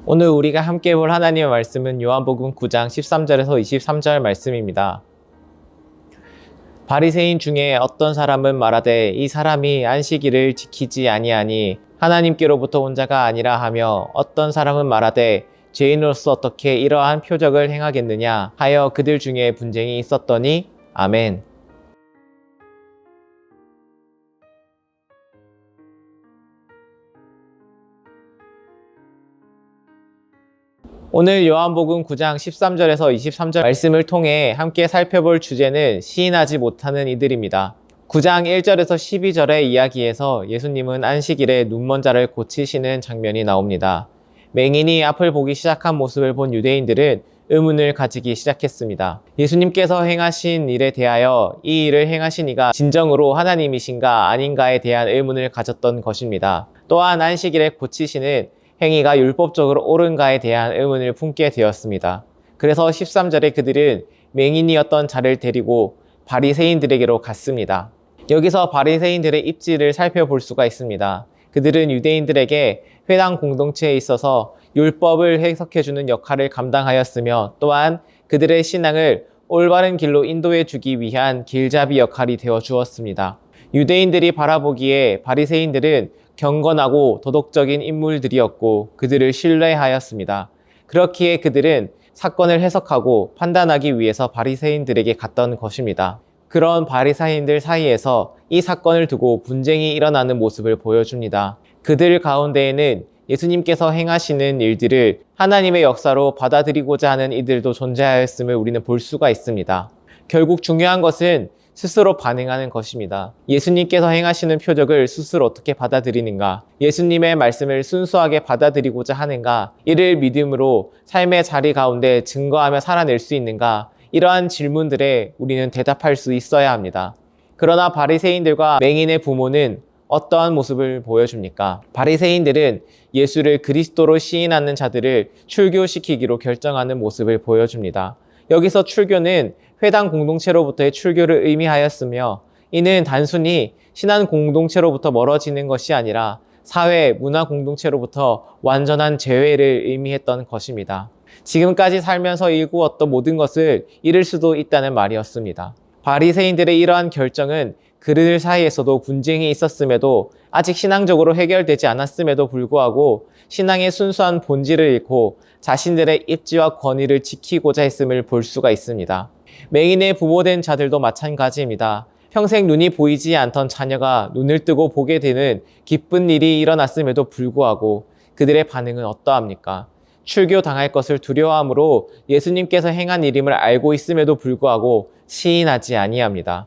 오늘 우리가 함께 볼 하나님의 말씀은 요한복음 9장 13절에서 23절 말씀입니다. 바리새인 중에 어떤 사람은 말하되 이 사람이 안식일을 지키지 아니하니 하나님께로부터 온 자가 아니라 하며, 어떤 사람은 말하되 죄인으로서 어떻게 이러한 표적을 행하겠느냐 하여 그들 중에 분쟁이 있었더니. 아멘. 오늘 요한복음 9장 13절에서 23절 말씀을 통해 함께 살펴볼 주제는 시인하지 못하는 이들입니다. 9장 1절에서 12절의 이야기에서 예수님은 안식일에 눈먼 자를 고치시는 장면이 나옵니다. 맹인이 앞을 보기 시작한 모습을 본 유대인들은 의문을 가지기 시작했습니다. 예수님께서 행하신 일에 대하여 이 일을 행하신 이가 진정으로 하나님이신가 아닌가에 대한 의문을 가졌던 것입니다. 또한 안식일에 고치시는 행위가 율법적으로 옳은가에 대한 의문을 품게 되었습니다. 그래서 13절에 그들은 맹인이었던 자를 데리고 바리새인들에게로 갔습니다. 여기서 바리새인들의 입지를 살펴볼 수가 있습니다. 그들은 유대인들에게 회당 공동체에 있어서 율법을 해석해주는 역할을 감당하였으며, 또한 그들의 신앙을 올바른 길로 인도해 주기 위한 길잡이 역할이 되어 주었습니다. 유대인들이 바라보기에 바리새인들은 경건하고 도덕적인 인물들이었고 그들을 신뢰하였습니다. 그렇기에 그들은 사건을 해석하고 판단하기 위해서 바리새인들에게 갔던 것입니다. 그런 바리새인들 사이에서 이 사건을 두고 분쟁이 일어나는 모습을 보여줍니다. 그들 가운데에는 예수님께서 행하시는 일들을 하나님의 역사로 받아들이고자 하는 이들도 존재하였음을 우리는 볼 수가 있습니다. 결국 중요한 것은 스스로 반응하는 것입니다. 예수님께서 행하시는 표적을 스스로 어떻게 받아들이는가, 예수님의 말씀을 순수하게 받아들이고자 하는가, 이를 믿음으로 삶의 자리 가운데 증거하며 살아낼 수 있는가, 이러한 질문들에 우리는 대답할 수 있어야 합니다. 그러나 바리새인들과 맹인의 부모는 어떠한 모습을 보여줍니까? 바리새인들은 예수를 그리스도로 시인하는 자들을 출교시키기로 결정하는 모습을 보여줍니다. 여기서 출교는 회당 공동체로부터의 출교를 의미하였으며, 이는 단순히 신앙 공동체로부터 멀어지는 것이 아니라 사회, 문화 공동체로부터 완전한 제외를 의미했던 것입니다. 지금까지 살면서 일구었던 모든 것을 잃을 수도 있다는 말이었습니다. 바리새인들의 이러한 결정은 그들 사이에서도 분쟁이 있었음에도, 아직 신앙적으로 해결되지 않았음에도 불구하고 신앙의 순수한 본질을 잃고 자신들의 입지와 권위를 지키고자 했음을 볼 수가 있습니다. 맹인의 부모된 자들도 마찬가지입니다. 평생 눈이 보이지 않던 자녀가 눈을 뜨고 보게 되는 기쁜 일이 일어났음에도 불구하고 그들의 반응은 어떠합니까? 출교당할 것을 두려워함으로 예수님께서 행한 일임을 알고 있음에도 불구하고 시인하지 아니합니다.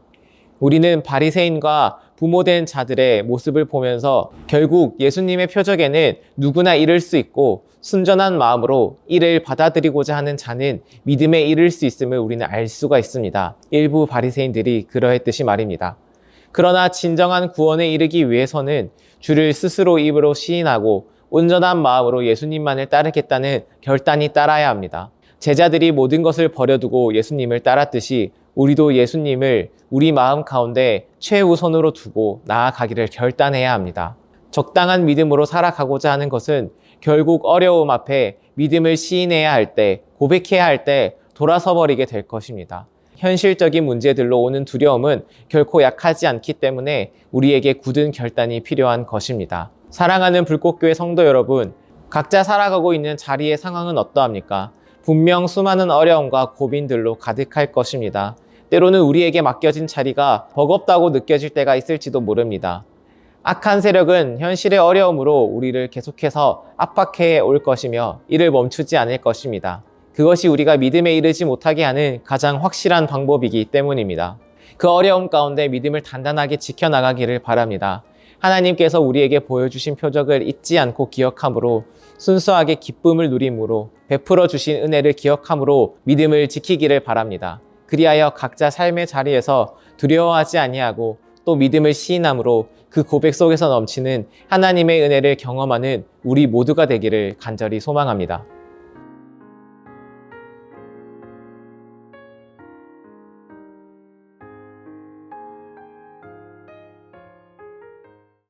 우리는 바리새인과 부모된 자들의 모습을 보면서 결국 예수님의 표적에는 누구나 이를 수 있고, 순전한 마음으로 이를 받아들이고자 하는 자는 믿음에 이를 수 있음을 우리는 알 수가 있습니다. 일부 바리새인들이 그러했듯이 말입니다. 그러나 진정한 구원에 이르기 위해서는 주를 스스로 입으로 시인하고 온전한 마음으로 예수님만을 따르겠다는 결단이 따라야 합니다. 제자들이 모든 것을 버려두고 예수님을 따랐듯이 우리도 예수님을 우리 마음 가운데 최우선으로 두고 나아가기를 결단해야 합니다. 적당한 믿음으로 살아가고자 하는 것은 결국 어려움 앞에 믿음을 시인해야 할 때, 고백해야 할 때 돌아서 버리게 될 것입니다. 현실적인 문제들로 오는 두려움은 결코 약하지 않기 때문에 우리에게 굳은 결단이 필요한 것입니다. 사랑하는 불꽃교회 성도 여러분, 각자 살아가고 있는 자리의 상황은 어떠합니까? 분명 수많은 어려움과 고민들로 가득할 것입니다. 때로는 우리에게 맡겨진 자리가 버겁다고 느껴질 때가 있을지도 모릅니다. 악한 세력은 현실의 어려움으로 우리를 계속해서 압박해 올 것이며 이를 멈추지 않을 것입니다. 그것이 우리가 믿음에 이르지 못하게 하는 가장 확실한 방법이기 때문입니다. 그 어려움 가운데 믿음을 단단하게 지켜나가기를 바랍니다. 하나님께서 우리에게 보여주신 표적을 잊지 않고 기억함으로, 순수하게 기쁨을 누림으로, 베풀어 주신 은혜를 기억함으로 믿음을 지키기를 바랍니다. 그리하여 각자 삶의 자리에서 두려워하지 아니하고 또 믿음을 시인함으로 그 고백 속에서 넘치는 하나님의 은혜를 경험하는 우리 모두가 되기를 간절히 소망합니다.